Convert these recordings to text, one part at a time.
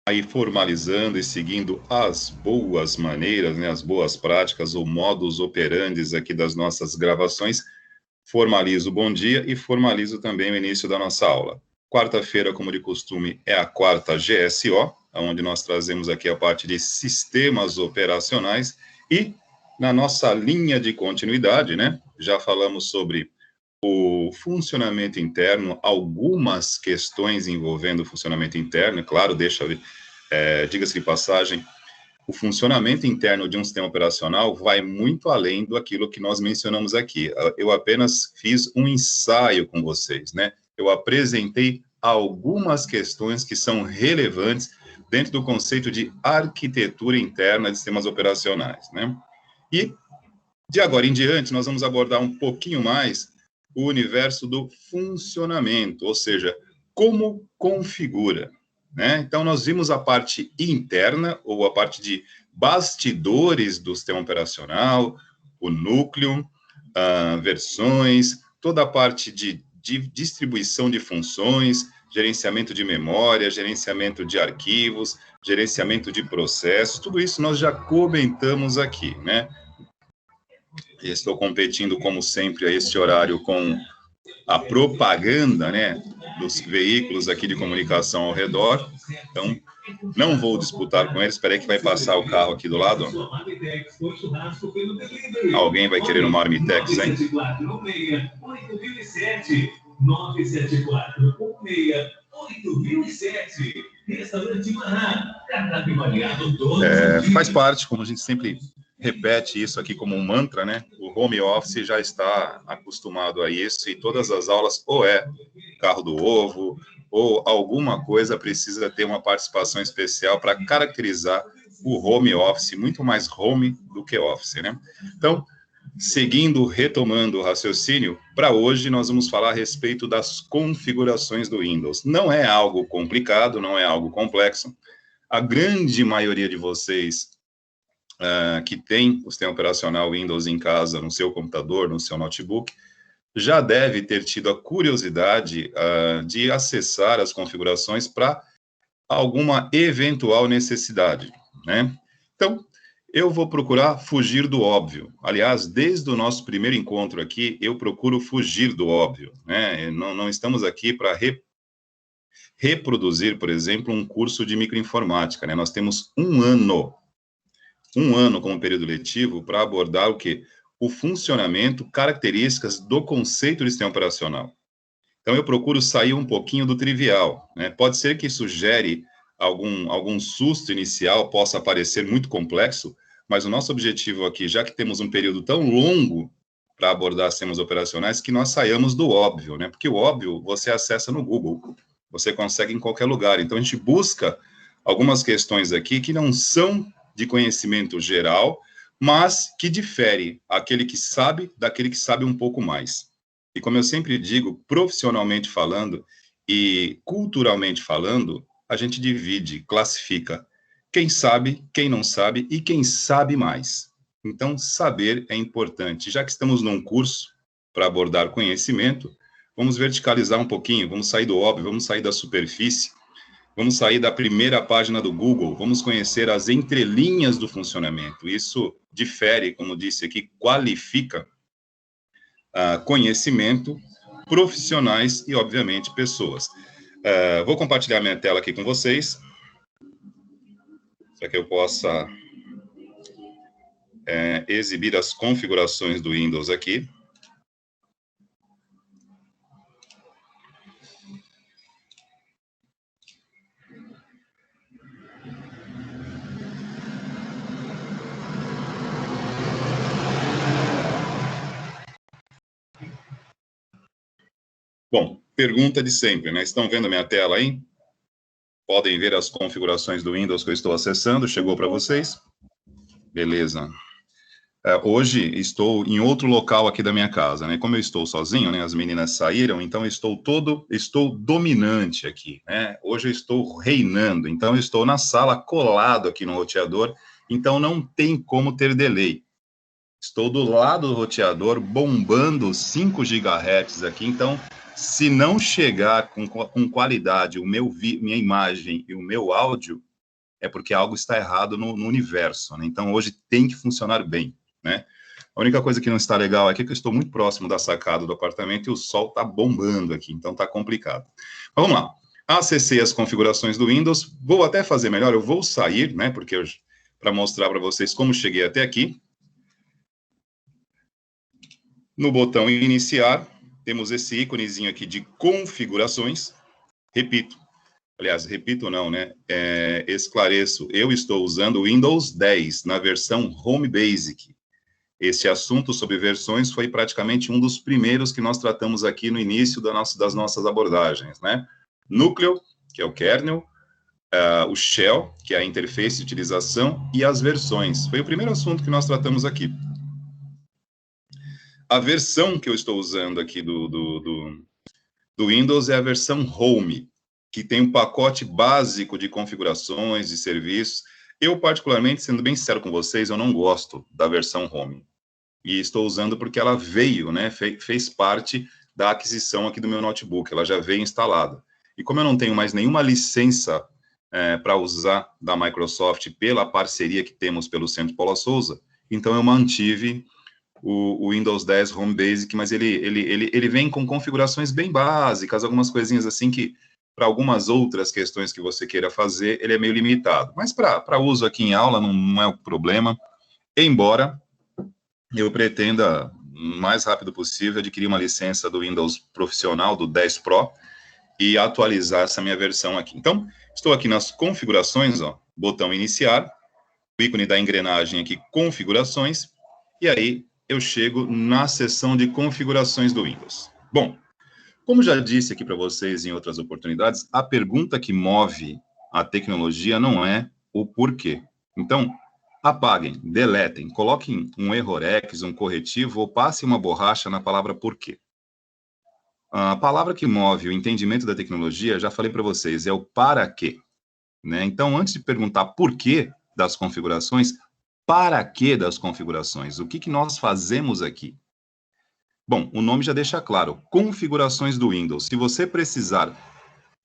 aí formalizando e seguindo as boas maneiras, né, as boas práticas, o modus operandi aqui das nossas gravações, formalizo o bom dia e formalizo também o início da nossa aula. Quarta-feira, como de costume, é a quarta GSO, onde nós trazemos aqui a parte de sistemas operacionais e na nossa linha de continuidade, né, já falamos sobre o funcionamento interno, algumas questões envolvendo o funcionamento interno, claro, diga-se de passagem, o funcionamento interno de um sistema operacional vai muito além do aquilo que nós mencionamos aqui. Eu apenas fiz um ensaio com vocês, né? Eu apresentei algumas questões que são relevantes dentro do conceito de arquitetura interna de sistemas operacionais, né? E, de agora em diante, nós vamos abordar um pouquinho mais o universo do funcionamento, ou seja, como configura, né? Então, nós vimos a parte interna, ou a parte de bastidores do sistema operacional, o núcleo, versões, toda a parte de distribuição de funções, gerenciamento de memória, gerenciamento de arquivos, gerenciamento de processos, tudo isso nós já comentamos aqui, né? Estou competindo, como sempre, a este horário com a propaganda, né, dos veículos aqui de comunicação ao redor. Então, não vou disputar com eles. Espera aí que vai passar o carro aqui do lado. Alguém vai querer uma Armitex, hein? 974-16-8007. Faz parte, como a gente sempre repete isso aqui como um mantra, né? O home office já está acostumado a isso e todas as aulas ou é carro do ovo ou alguma coisa precisa ter uma participação especial para caracterizar o home office, muito mais home do que office, né? Então, seguindo, retomando o raciocínio, para hoje nós vamos falar a respeito das configurações do Windows. Não é algo complicado, não é algo complexo. A grande maioria de vocês que tem o sistema operacional Windows em casa, no seu computador, no seu notebook, já deve ter tido a curiosidade de acessar as configurações para alguma eventual necessidade, né? Então, eu vou procurar fugir do óbvio. Aliás, desde o nosso primeiro encontro aqui, eu procuro fugir do óbvio, né? Não estamos aqui para reproduzir, por exemplo, um curso de microinformática, né? Nós temos um ano como período letivo para abordar o quê? O funcionamento, características do conceito de sistema operacional. Então, eu procuro sair um pouquinho do trivial, né? Pode ser que isso gere algum susto inicial, possa parecer muito complexo, mas o nosso objetivo aqui, já que temos um período tão longo para abordar sistemas operacionais, que nós saiamos do óbvio, né? Porque o óbvio você acessa no Google, você consegue em qualquer lugar. Então, a gente busca algumas questões aqui que não são de conhecimento geral, mas que difere aquele que sabe daquele que sabe um pouco mais. E como eu sempre digo, profissionalmente falando e culturalmente falando, a gente divide, classifica quem sabe, quem não sabe e quem sabe mais. Então, saber é importante. Já que estamos num curso para abordar conhecimento, vamos verticalizar um pouquinho, vamos sair do óbvio, vamos sair da superfície, vamos sair da primeira página do Google, vamos conhecer as entrelinhas do funcionamento. Isso difere, como disse aqui, qualifica conhecimento, profissionais e, obviamente, pessoas. Vou compartilhar minha tela aqui com vocês, para que eu possa exibir as configurações do Windows aqui. Bom, pergunta de sempre, né? Estão vendo minha tela aí? Podem ver as configurações do Windows que eu estou acessando. Chegou para vocês? Beleza. Hoje estou em outro local aqui da minha casa, né? Como eu estou sozinho, né? As meninas saíram, então estou dominante aqui, né? Hoje eu estou reinando, então eu estou na sala colado aqui no roteador, então não tem como ter delay. Estou do lado do roteador, bombando 5 GHz aqui, então se não chegar com qualidade minha imagem e o meu áudio, é porque algo está errado no universo, né? Então, hoje tem que funcionar bem, né? A única coisa que não está legal aqui é que eu estou muito próximo da sacada do apartamento e o sol está bombando aqui, então está complicado. Mas vamos lá. Acessei as configurações do Windows. Vou até fazer melhor, eu vou sair, né? Porque para mostrar para vocês como cheguei até aqui. No botão iniciar, temos esse íconezinho aqui de configurações. Repito. Aliás, repito não, né? Esclareço, eu estou usando o Windows 10 na versão Home Basic. Este assunto sobre versões foi praticamente um dos primeiros que nós tratamos aqui no início das nossas abordagens, né? Núcleo, que é o kernel, o shell, que é a interface de utilização, e as versões. Foi o primeiro assunto que nós tratamos aqui. A versão que eu estou usando aqui do Windows é a versão Home, que tem um pacote básico de configurações, de serviços. Eu, particularmente, sendo bem sincero com vocês, eu não gosto da versão Home. E estou usando porque ela veio, né, fez parte da aquisição aqui do meu notebook, ela já veio instalada. E como eu não tenho mais nenhuma licença para usar da Microsoft pela parceria que temos pelo Centro Paula Souza, então eu mantive o Windows 10 Home Basic, mas ele vem com configurações bem básicas, algumas coisinhas assim que, para algumas outras questões que você queira fazer, ele é meio limitado. Mas para uso aqui em aula não é o problema, embora eu pretenda, o mais rápido possível, adquirir uma licença do Windows profissional, do 10 Pro, e atualizar essa minha versão aqui. Então, estou aqui nas configurações, ó, botão iniciar, o ícone da engrenagem aqui, configurações, e aí eu chego na seção de configurações do Windows. Bom, como já disse aqui para vocês em outras oportunidades, a pergunta que move a tecnologia não é o porquê. Então, apaguem, deletem, coloquem um errorex, um corretivo ou passem uma borracha na palavra porquê. A palavra que move o entendimento da tecnologia, já falei para vocês, é o para quê. Né? Então, antes de perguntar porquê das configurações, para que das configurações? O que nós fazemos aqui? Bom, o nome já deixa claro, configurações do Windows. Se você precisar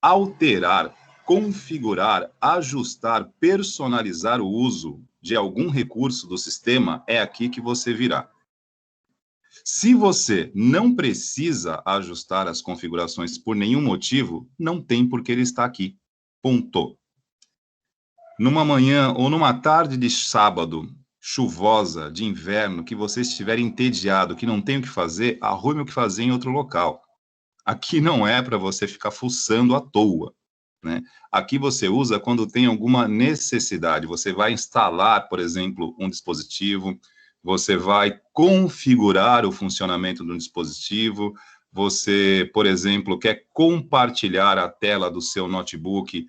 alterar, configurar, ajustar, personalizar o uso de algum recurso do sistema, é aqui que você virá. Se você não precisa ajustar as configurações por nenhum motivo, não tem por que ele estar aqui. Ponto. Numa manhã ou numa tarde de sábado chuvosa, de inverno, que você estiver entediado, que não tem o que fazer, arrume o que fazer em outro local. Aqui não é para você ficar fuçando à toa, né? Aqui você usa quando tem alguma necessidade. Você vai instalar, por exemplo, um dispositivo, você vai configurar o funcionamento de um dispositivo, você, por exemplo, quer compartilhar a tela do seu notebook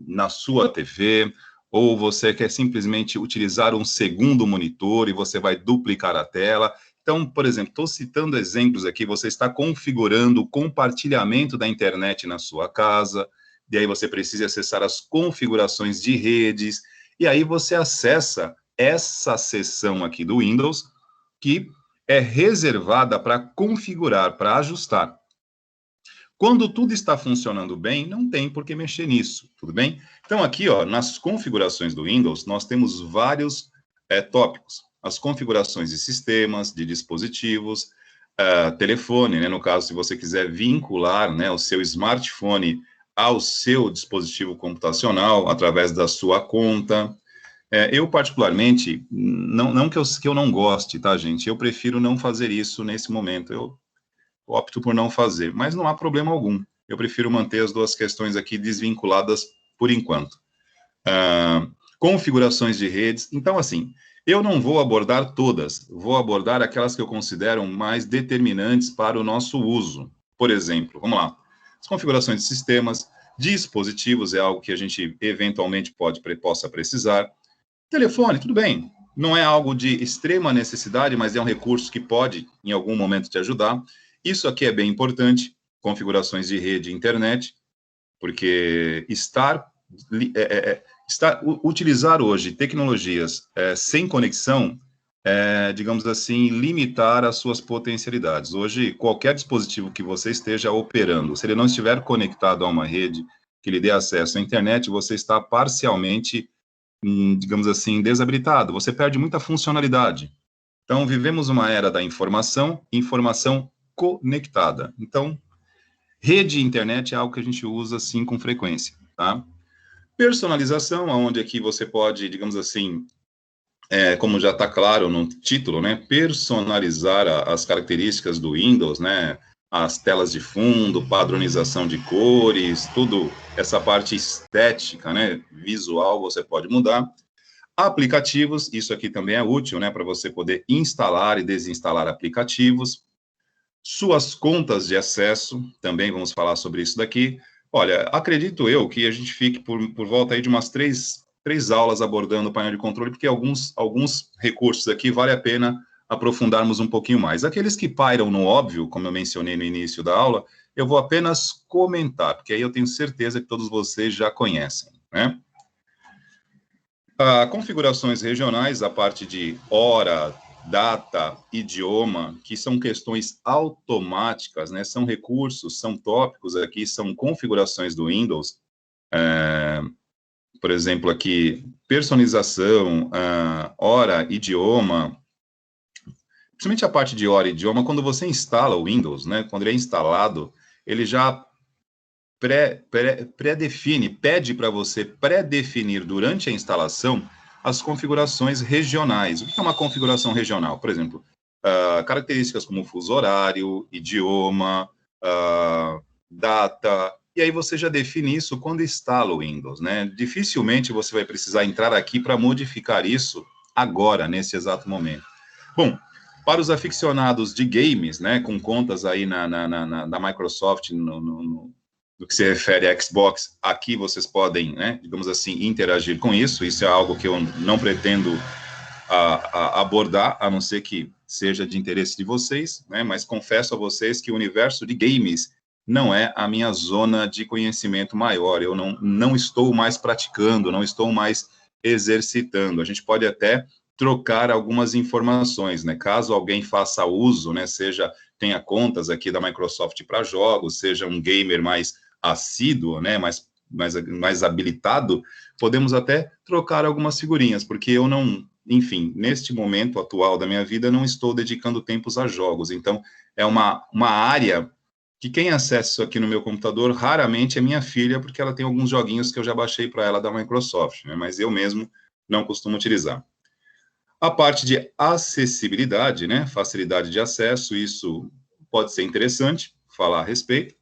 na sua TV, ou você quer simplesmente utilizar um segundo monitor e você vai duplicar a tela. Então, por exemplo, estou citando exemplos aqui, você está configurando o compartilhamento da internet na sua casa, e aí você precisa acessar as configurações de redes, e aí você acessa essa seção aqui do Windows, que é reservada para configurar, para ajustar. Quando tudo está funcionando bem, não tem por que mexer nisso, tudo bem? Então, aqui, ó, nas configurações do Windows, nós temos vários tópicos. As configurações de sistemas, de dispositivos, telefone, né? No caso, se você quiser vincular, né, o seu smartphone ao seu dispositivo computacional através da sua conta. Eu, particularmente, não que eu não goste, tá, gente? Eu prefiro não fazer isso nesse momento. Eu opto por não fazer, mas não há problema algum. Eu prefiro manter as duas questões aqui desvinculadas por enquanto. Configurações de redes. Então, assim, eu não vou abordar todas, vou abordar aquelas que eu considero mais determinantes para o nosso uso. Por exemplo, vamos lá, as configurações de sistemas, dispositivos é algo que a gente eventualmente possa precisar. Telefone, tudo bem, não é algo de extrema necessidade, mas é um recurso que pode, em algum momento, te ajudar. Isso aqui é bem importante, configurações de rede e internet, porque utilizar hoje tecnologias sem conexão, digamos assim, limitar as suas potencialidades. Hoje, qualquer dispositivo que você esteja operando, se ele não estiver conectado a uma rede, que lhe dê acesso à internet, você está parcialmente, digamos assim, desabilitado. Você perde muita funcionalidade. Então, vivemos uma era da informação, informação conectada. Então, rede e internet é algo que a gente usa, sim, com frequência, tá? Personalização, onde aqui você pode, digamos assim, como já está claro no título, né, personalizar as características do Windows, né, as telas de fundo, padronização de cores, tudo, essa parte estética, né, visual, você pode mudar. Aplicativos, isso aqui também é útil, né, para você poder instalar e desinstalar aplicativos. Suas contas de acesso, também vamos falar sobre isso daqui. Olha, acredito eu que a gente fique por volta aí de umas três aulas abordando o painel de controle, porque alguns recursos aqui vale a pena aprofundarmos um pouquinho mais. Aqueles que pairam no óbvio, como eu mencionei no início da aula, eu vou apenas comentar, porque aí eu tenho certeza que todos vocês já conhecem, né? Configurações regionais, a parte de hora, data, idioma, que são questões automáticas, né? São recursos, são tópicos aqui, são configurações do Windows. Por exemplo, aqui, personalização, hora, idioma, principalmente a parte de hora e idioma, quando você instala o Windows, né? Quando ele é instalado, ele já pré-define, pede para você pré-definir durante a instalação as configurações regionais. O que é uma configuração regional? Por exemplo, características como fuso horário, idioma, data, e aí você já define isso quando instala o Windows, né? Dificilmente você vai precisar entrar aqui para modificar isso agora, nesse exato momento. Bom, para os aficionados de games, né, com contas aí da Microsoft no que se refere a Xbox, aqui vocês podem, né, digamos assim, interagir com isso. Isso é algo que eu não pretendo abordar, a não ser que seja de interesse de vocês, né, mas confesso a vocês que o universo de games não é a minha zona de conhecimento maior. Eu não estou mais praticando, não estou mais exercitando. A gente pode até trocar algumas informações, né, caso alguém faça uso, né, tenha contas aqui da Microsoft para jogos, seja um gamer mais assíduo, né, mais habilitado, podemos até trocar algumas figurinhas, porque eu não, enfim, neste momento atual da minha vida, não estou dedicando tempos a jogos, então é uma área que quem acessa isso aqui no meu computador raramente é minha filha, porque ela tem alguns joguinhos que eu já baixei para ela da Microsoft, né, mas eu mesmo não costumo utilizar. A parte de acessibilidade, né, facilidade de acesso, isso pode ser interessante falar a respeito.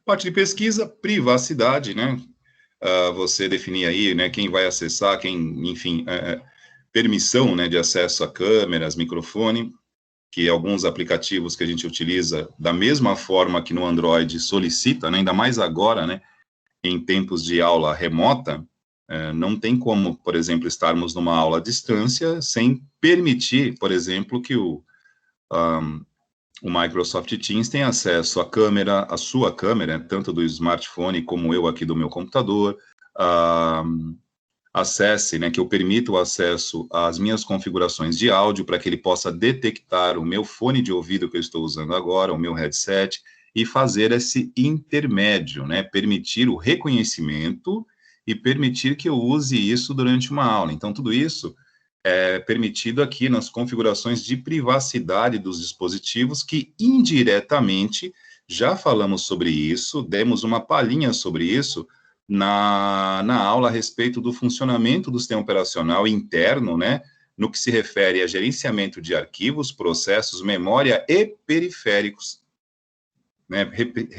Parte de pesquisa, privacidade, né? Você definir aí, né, quem vai acessar, enfim, permissão, né, de acesso a câmeras, microfone, que alguns aplicativos que a gente utiliza da mesma forma que no Android solicita, né, ainda mais agora, né, em tempos de aula remota, não tem como, por exemplo, estarmos numa aula à distância sem permitir, por exemplo, que o Microsoft Teams tem acesso à câmera, à sua câmera, tanto do smartphone como eu aqui do meu computador, acesse, né, que eu permito o acesso às minhas configurações de áudio para que ele possa detectar o meu fone de ouvido que eu estou usando agora, o meu headset, e fazer esse intermédio, né, permitir o reconhecimento e permitir que eu use isso durante uma aula. Então, tudo isso é permitido aqui nas configurações de privacidade dos dispositivos, que indiretamente já falamos sobre isso, demos uma palhinha sobre isso na aula a respeito do funcionamento do sistema operacional interno, né, no que se refere a gerenciamento de arquivos, processos, memória e periféricos. Né?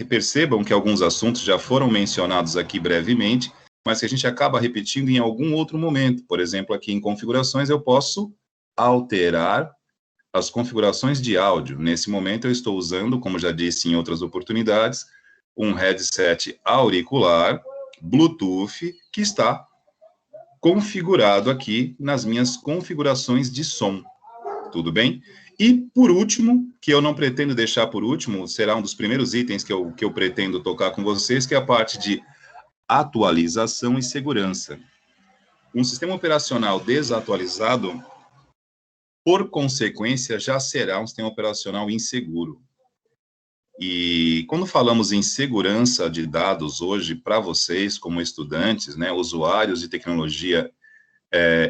Percebam que alguns assuntos já foram mencionados aqui brevemente, mas que a gente acaba repetindo em algum outro momento. Por exemplo, aqui em configurações, eu posso alterar as configurações de áudio. Nesse momento, eu estou usando, como já disse em outras oportunidades, um headset auricular Bluetooth que está configurado aqui nas minhas configurações de som. Tudo bem? E, por último, que eu não pretendo deixar por último, será um dos primeiros itens que eu pretendo tocar com vocês, que é a parte de atualização e segurança. Um sistema operacional desatualizado, por consequência, já será um sistema operacional inseguro. E quando falamos em segurança de dados hoje, para vocês, como estudantes, né, usuários de tecnologia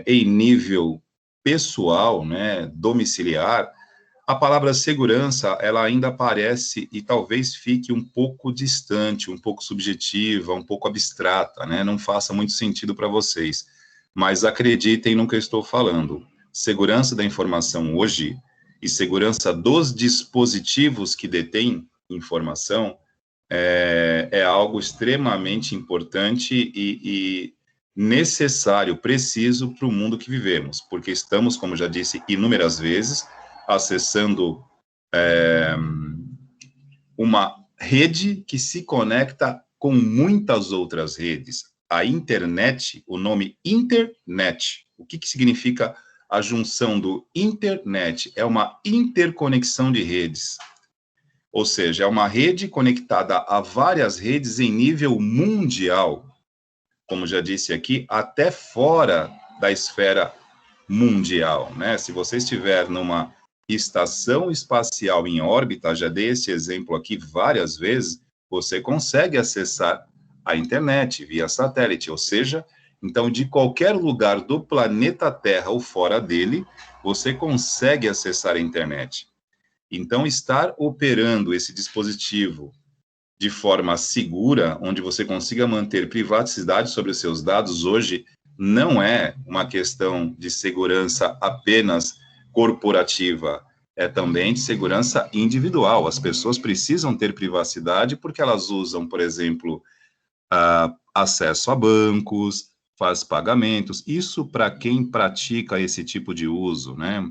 em nível pessoal, né, domiciliar, a palavra segurança, ela ainda aparece e talvez fique um pouco distante, um pouco subjetiva, um pouco abstrata, né? Não faça muito sentido para vocês. Mas acreditem no que eu estou falando. Segurança da informação hoje e segurança dos dispositivos que detêm informação é algo extremamente importante e necessário, preciso para o mundo que vivemos, porque estamos, como já disse inúmeras vezes, acessando uma rede que se conecta com muitas outras redes. A internet, o nome internet, o que significa a junção do internet? É uma interconexão de redes. Ou seja, é uma rede conectada a várias redes em nível mundial, como já disse aqui, até fora da esfera mundial, né? Se você estiver numa estação espacial em órbita, já dei esse exemplo aqui várias vezes, você consegue acessar a internet via satélite, ou seja, então de qualquer lugar do planeta Terra ou fora dele, você consegue acessar a internet. Então, estar operando esse dispositivo de forma segura, onde você consiga manter privacidade sobre os seus dados, hoje não é uma questão de segurança apenas corporativa, é também de segurança individual. As pessoas precisam ter privacidade porque elas usam, por exemplo, acesso a bancos, faz pagamentos. Isso para quem pratica esse tipo de uso, né?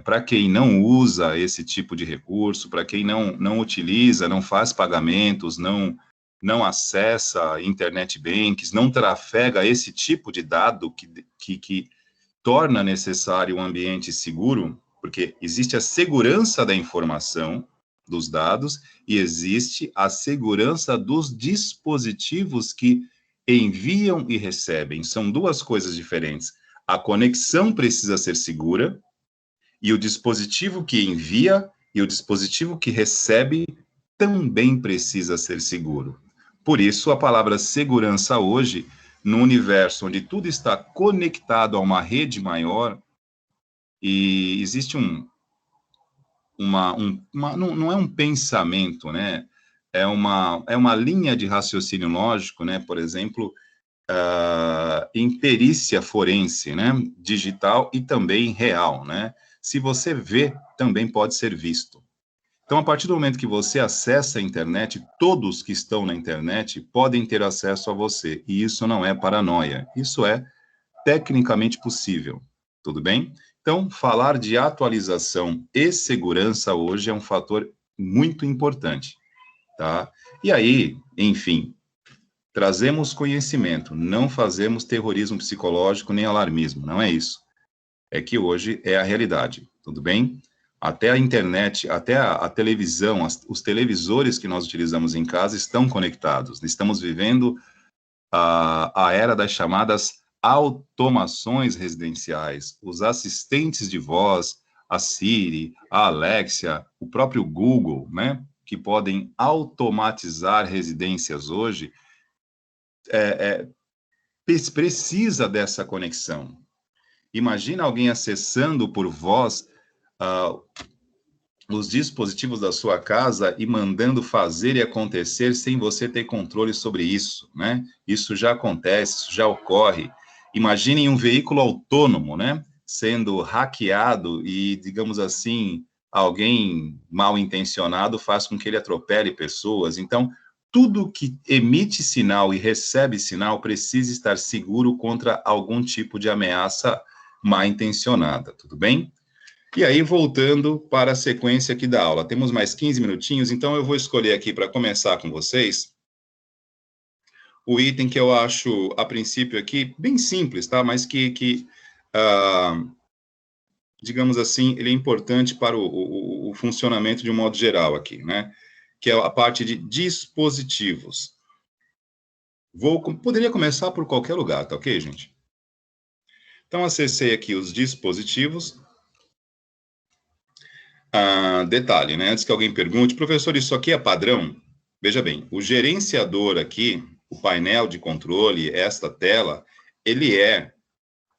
Para quem não usa esse tipo de recurso, para quem não utiliza, não faz pagamentos, não acessa internet banks, não trafega esse tipo de dado que torna necessário um ambiente seguro, porque existe a segurança da informação, dos dados, e existe a segurança dos dispositivos que enviam e recebem. São duas coisas diferentes. A conexão precisa ser segura, e o dispositivo que envia e o dispositivo que recebe também precisa ser seguro. Por isso, a palavra segurança hoje, no universo onde tudo está conectado a uma rede maior, e existe não é um pensamento, né? É uma linha de raciocínio lógico, né? Por exemplo, em perícia forense, né? Digital e também real, né? Se você vê, também pode ser visto. Então, a partir do momento que você acessa a internet, todos que estão na internet podem ter acesso a você. E isso não é paranoia. Isso é tecnicamente possível. Tudo bem? Então, falar de atualização e segurança hoje é um fator muito importante, tá? E aí, enfim, trazemos conhecimento, não fazemos terrorismo psicológico nem alarmismo, não é isso. É que hoje é a realidade, tudo bem? Até a internet, até a televisão, os televisores que nós utilizamos em casa estão conectados. Estamos vivendo a era das chamadas automações residenciais, os assistentes de voz, a Siri, a Alexia, o próprio Google, né, que podem automatizar residências hoje, precisa dessa conexão. Imagina alguém acessando por voz uh, os dispositivos da sua casa e mandando fazer e acontecer sem você ter controle sobre isso, né? Isso já acontece, isso já ocorre. Imaginem um veículo autônomo, né? Sendo hackeado e, digamos assim, alguém mal intencionado faz com que ele atropele pessoas. Então, tudo que emite sinal e recebe sinal precisa estar seguro contra algum tipo de ameaça mal intencionada, tudo bem? E aí, voltando para a sequência aqui da aula, temos mais 15 minutinhos, então eu vou escolher aqui para começar com vocês o item que eu acho, a princípio aqui, bem simples, tá? Mas digamos assim, ele é importante para o funcionamento de um modo geral aqui, né? Que é a parte de dispositivos. Poderia começar por qualquer lugar, tá ok, gente? Então, acessei aqui os dispositivos. Detalhe, né? Antes que alguém pergunte, professor, isso aqui é padrão? Veja bem, o gerenciador aqui, o painel de controle, esta tela, ele é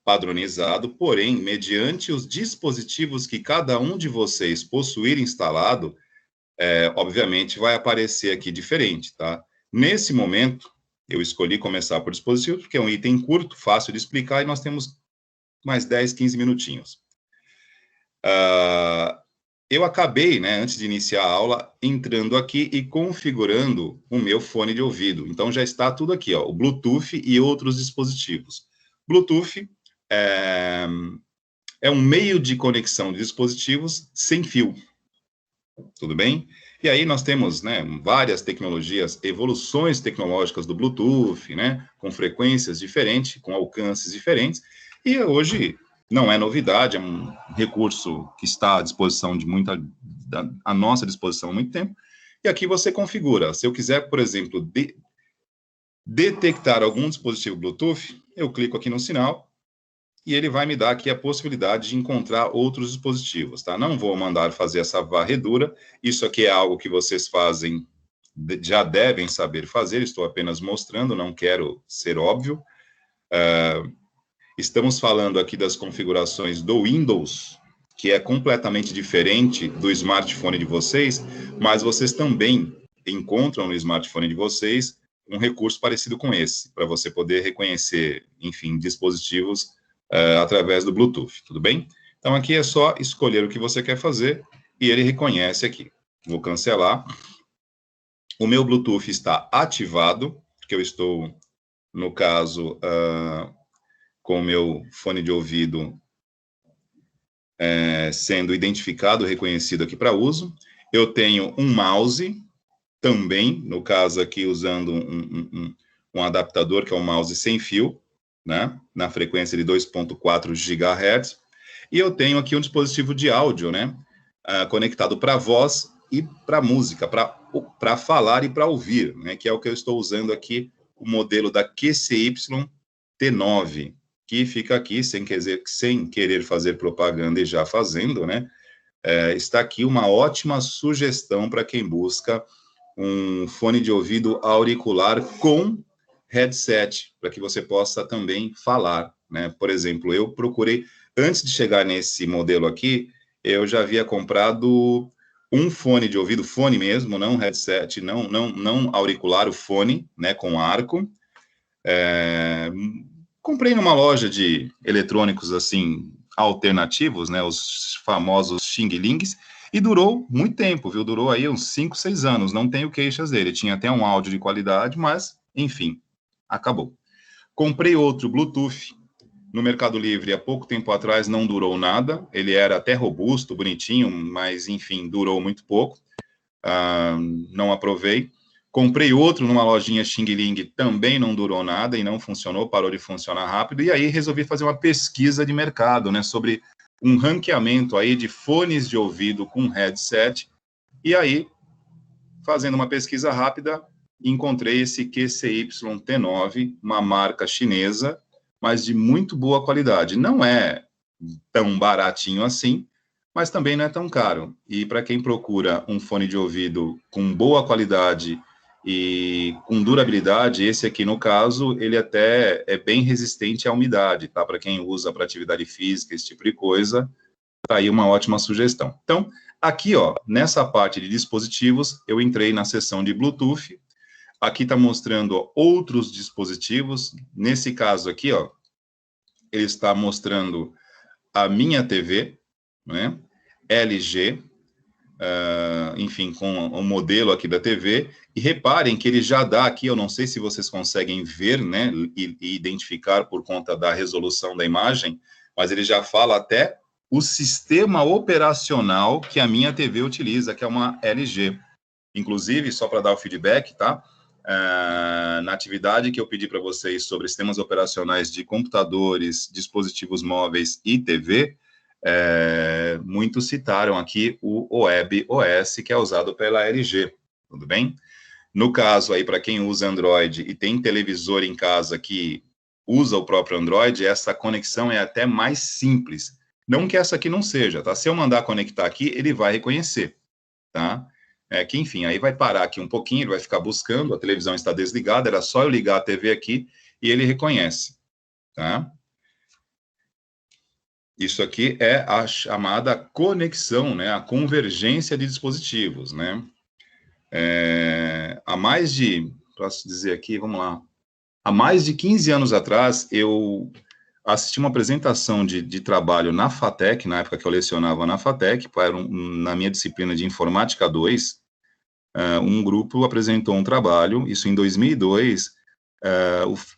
padronizado, porém, mediante os dispositivos que cada um de vocês possuir instalado, obviamente vai aparecer aqui diferente, tá? Nesse momento, eu escolhi começar por dispositivo, porque é um item curto, fácil de explicar, e nós temos mais 10, 15 minutinhos. Eu acabei, né, antes de iniciar a aula, entrando aqui e configurando o meu fone de ouvido. Então, já está tudo aqui, ó, o Bluetooth e outros dispositivos. Bluetooth é um meio de conexão de dispositivos sem fio, tudo bem? E aí nós temos, né, várias tecnologias, evoluções tecnológicas do Bluetooth, né, com frequências diferentes, com alcances diferentes, e hoje não é novidade, é um recurso que está à disposição à nossa disposição há muito tempo, e aqui você configura. Se eu quiser, por exemplo, detectar algum dispositivo Bluetooth, eu clico aqui no sinal, e ele vai me dar aqui a possibilidade de encontrar outros dispositivos, tá? Não vou mandar fazer essa varredura, isso aqui é algo que vocês fazem, já devem saber fazer, estou apenas mostrando, não quero ser óbvio. Estamos falando aqui das configurações do Windows, que é completamente diferente do smartphone de vocês, mas vocês também encontram no smartphone de vocês um recurso parecido com esse, para você poder reconhecer, enfim, dispositivos através do Bluetooth, tudo bem? Então, aqui é só escolher o que você quer fazer e ele reconhece aqui. Vou cancelar. O meu Bluetooth está ativado, porque eu estou, no caso, com o meu fone de ouvido sendo identificado, reconhecido aqui para uso. Eu tenho um mouse também, no caso aqui, usando um adaptador, que é um mouse sem fio, né, na frequência de 2.4 GHz, e eu tenho aqui um dispositivo de áudio, né, conectado para voz e para música, para falar e para ouvir, né, que é o que eu estou usando aqui, o modelo da QCY T9, que fica aqui, sem querer fazer propaganda e já fazendo, né, está aqui uma ótima sugestão para quem busca um fone de ouvido auricular com headset, para que você possa também falar, né? Por exemplo, eu procurei, antes de chegar nesse modelo aqui, eu já havia comprado um fone de ouvido, fone mesmo, não headset, não auricular, o fone, né, com arco. Comprei numa loja de eletrônicos, assim, alternativos, né, os famosos Xing Lings, e durou muito tempo, viu? Durou aí uns 5, 6 anos, não tenho queixas dele. Tinha até um áudio de qualidade, mas, enfim, acabou. Comprei outro Bluetooth no Mercado Livre há pouco tempo atrás, não durou nada. Ele era até robusto, bonitinho, mas, enfim, durou muito pouco. Não aprovei. Comprei outro numa lojinha Xing Ling, também não durou nada e não funcionou, parou de funcionar rápido. E aí resolvi fazer uma pesquisa de mercado, né, sobre um ranqueamento aí de fones de ouvido com headset. E aí, fazendo uma pesquisa rápida, encontrei esse QCY T9, uma marca chinesa, mas de muito boa qualidade. Não é tão baratinho assim, mas também não é tão caro. E para quem procura um fone de ouvido com boa qualidade e com durabilidade, esse aqui, no caso, ele até é bem resistente à umidade, tá? Para quem usa para atividade física, esse tipo de coisa, tá aí uma ótima sugestão. Então, aqui, ó, nessa parte de dispositivos, eu entrei na seção de Bluetooth. Aqui está mostrando ó, outros dispositivos. Nesse caso aqui, ó, ele está mostrando a minha TV, né? LG, enfim, com o modelo aqui da TV, e reparem que ele já dá aqui, eu não sei se vocês conseguem ver, né, e identificar por conta da resolução da imagem, mas ele já fala até o sistema operacional que a minha TV utiliza, que é uma LG. Inclusive, só para dar o feedback, tá? Na atividade que eu pedi para vocês sobre sistemas operacionais de computadores, dispositivos móveis e TV, muitos citaram aqui o WebOS, que é usado pela LG, tudo bem? No caso aí, para quem usa Android e tem televisor em casa que usa o próprio Android, essa conexão é até mais simples. Não que essa aqui não seja, tá? Se eu mandar conectar aqui, ele vai reconhecer, tá? Que, enfim, aí vai parar aqui um pouquinho, ele vai ficar buscando, a televisão está desligada, era só eu ligar a TV aqui e ele reconhece, tá? Isso aqui é a chamada conexão, né? A convergência de dispositivos, né? Há mais de, posso dizer aqui, vamos lá, há mais de 15 anos atrás, eu assisti uma apresentação de trabalho na FATEC, na época que eu lecionava na FATEC, na minha disciplina de Informática 2, um grupo apresentou um trabalho, isso em 2002,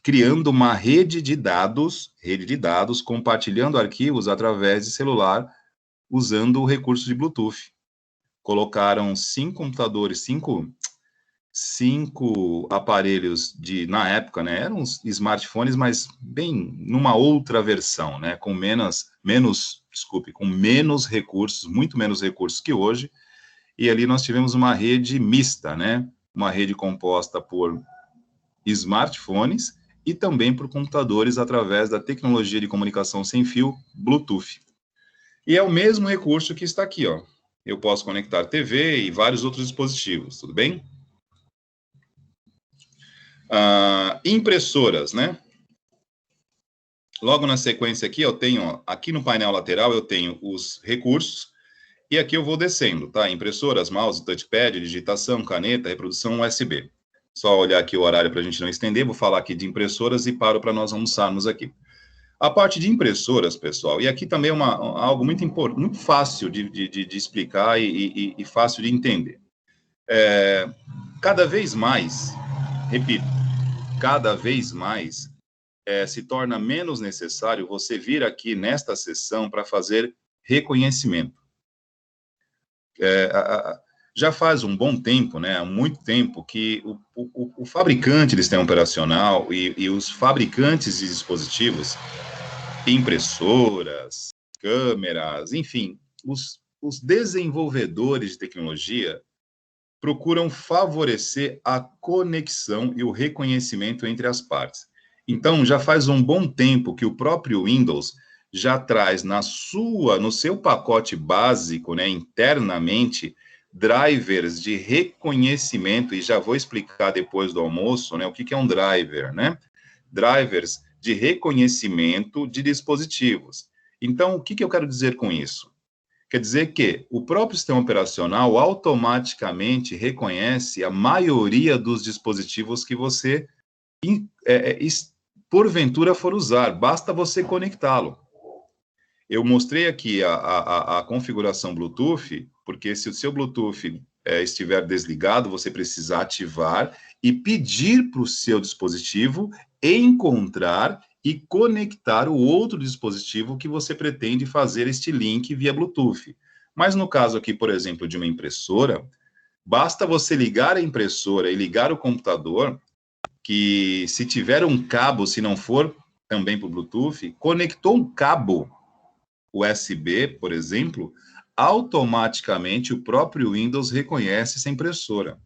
criando uma rede de dados, compartilhando arquivos através de celular, usando o recurso de Bluetooth. Colocaram 5 computadores, cinco aparelhos na época, né, eram uns smartphones, mas bem numa outra versão, né, com menos recursos, muito menos recursos que hoje, e ali nós tivemos uma rede mista, né, uma rede composta por smartphones e também por computadores através da tecnologia de comunicação sem fio Bluetooth. E é o mesmo recurso que está aqui, ó. Eu posso conectar TV e vários outros dispositivos, tudo bem? Impressoras, né? Logo na sequência aqui, eu tenho, ó, aqui no painel lateral, eu tenho os recursos, e aqui eu vou descendo, tá? Impressoras, mouse, touchpad, digitação, caneta, reprodução USB. Só olhar aqui o horário para a gente não estender, vou falar aqui de impressoras e paro para nós almoçarmos aqui. A parte de impressoras, pessoal, e aqui também é algo muito importante, muito fácil de explicar e fácil de entender. Cada vez mais, repito, cada vez mais se torna menos necessário você vir aqui nesta sessão para fazer reconhecimento. Já faz um bom tempo, né, há muito tempo, que o fabricante de sistema operacional e os fabricantes de dispositivos, impressoras, câmeras, enfim, os desenvolvedores de tecnologia procuram favorecer a conexão e o reconhecimento entre as partes. Então, já faz um bom tempo que o próprio Windows já traz no seu pacote básico, né, internamente, drivers de reconhecimento, e já vou explicar depois do almoço, né, o que é um driver, né? Drivers de reconhecimento de dispositivos. Então, o que eu quero dizer com isso? Quer dizer que o próprio sistema operacional automaticamente reconhece a maioria dos dispositivos que você, porventura, for usar, basta você conectá-lo. Eu mostrei aqui a configuração Bluetooth, porque se o seu Bluetooth estiver desligado, você precisa ativar e pedir para o seu dispositivo encontrar e conectar o outro dispositivo que você pretende fazer este link via Bluetooth. Mas no caso aqui, por exemplo, de uma impressora, basta você ligar a impressora e ligar o computador, que se tiver um cabo, se não for também por Bluetooth, conectou um cabo USB, por exemplo, automaticamente o próprio Windows reconhece essa impressora.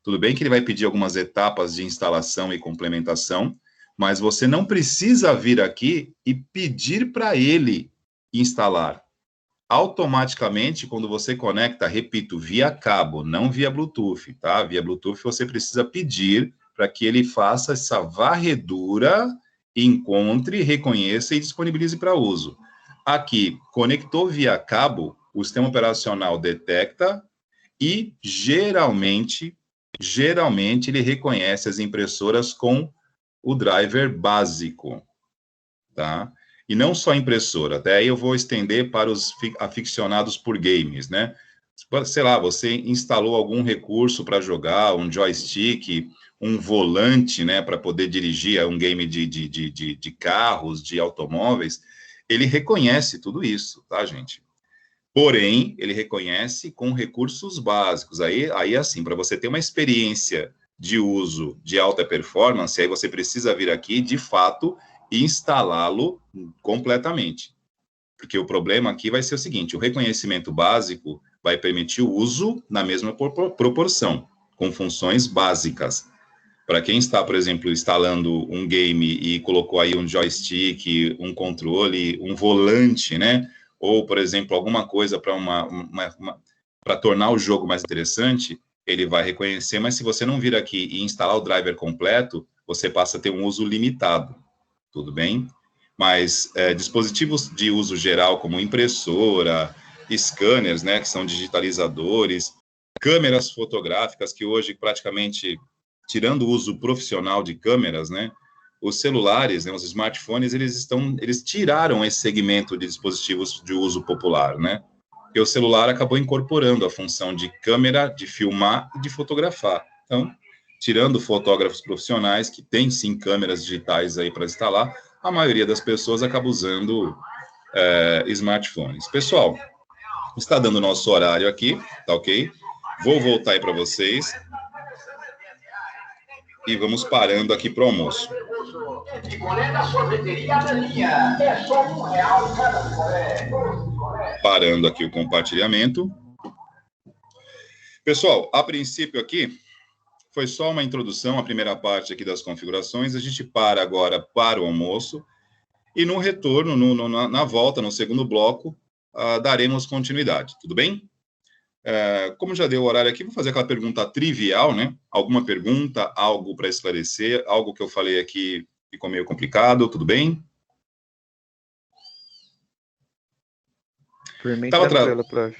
Tudo bem que ele vai pedir algumas etapas de instalação e complementação, mas você não precisa vir aqui e pedir para ele instalar. Automaticamente, quando você conecta, repito, via cabo, não via Bluetooth, tá? Via Bluetooth você precisa pedir para que ele faça essa varredura, encontre, reconheça e disponibilize para uso. Aqui, conectou via cabo, o sistema operacional detecta e geralmente ele reconhece as impressoras com o driver básico, tá? E não só impressora, até aí eu vou estender para os aficionados por games, né? Sei lá, você instalou algum recurso para jogar, um joystick, um volante, né, para poder dirigir um game de carros, de automóveis, ele reconhece tudo isso, tá, gente? Porém, ele reconhece com recursos básicos. Aí assim, para você ter uma experiência de uso de alta performance, aí você precisa vir aqui, de fato, e instalá-lo completamente. Porque o problema aqui vai ser o seguinte, o reconhecimento básico vai permitir o uso na mesma proporção, com funções básicas. Para quem está, por exemplo, instalando um game e colocou aí um joystick, um controle, um volante, né? ou, por exemplo, alguma coisa para tornar o jogo mais interessante, ele vai reconhecer, mas se você não vir aqui e instalar o driver completo, você passa a ter um uso limitado, tudo bem? Mas dispositivos de uso geral, como impressora, scanners, né, que são digitalizadores, câmeras fotográficas, que hoje praticamente, tirando o uso profissional de câmeras, né, os celulares, né, os smartphones, eles tiraram esse segmento de dispositivos de uso popular, né? Porque o celular acabou incorporando a função de câmera, de filmar e de fotografar. Então, tirando fotógrafos profissionais, que têm sim câmeras digitais aí para instalar, a maioria das pessoas acaba usando smartphones. Pessoal, está dando o nosso horário aqui, tá ok? Vou voltar aí para vocês. E vamos parando aqui para o almoço. Parando aqui o compartilhamento. Pessoal, a princípio aqui, foi só uma introdução, a primeira parte aqui das configurações. A gente para agora para o almoço. E no retorno, na volta, no segundo bloco, daremos continuidade. Tudo bem? Como já deu o horário aqui, vou fazer aquela pergunta trivial, né? Alguma pergunta, algo para esclarecer, algo que eu falei aqui ficou meio complicado, tudo bem? Por mim, tranquilo, prof.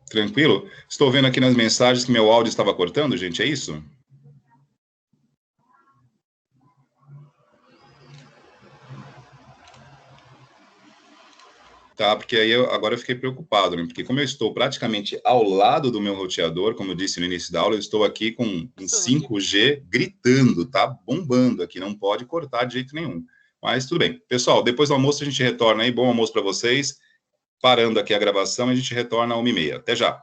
Tranquilo? Estou vendo aqui nas mensagens que meu áudio estava cortando, gente, é isso? Tá, porque aí agora eu fiquei preocupado, né? Porque como eu estou praticamente ao lado do meu roteador, como eu disse no início da aula, eu estou aqui com um 5G gritando, tá bombando aqui, não pode cortar de jeito nenhum. Mas tudo bem. Pessoal, depois do almoço a gente retorna aí, bom almoço para vocês. Parando aqui a gravação, a gente retorna às 1h30. Até já.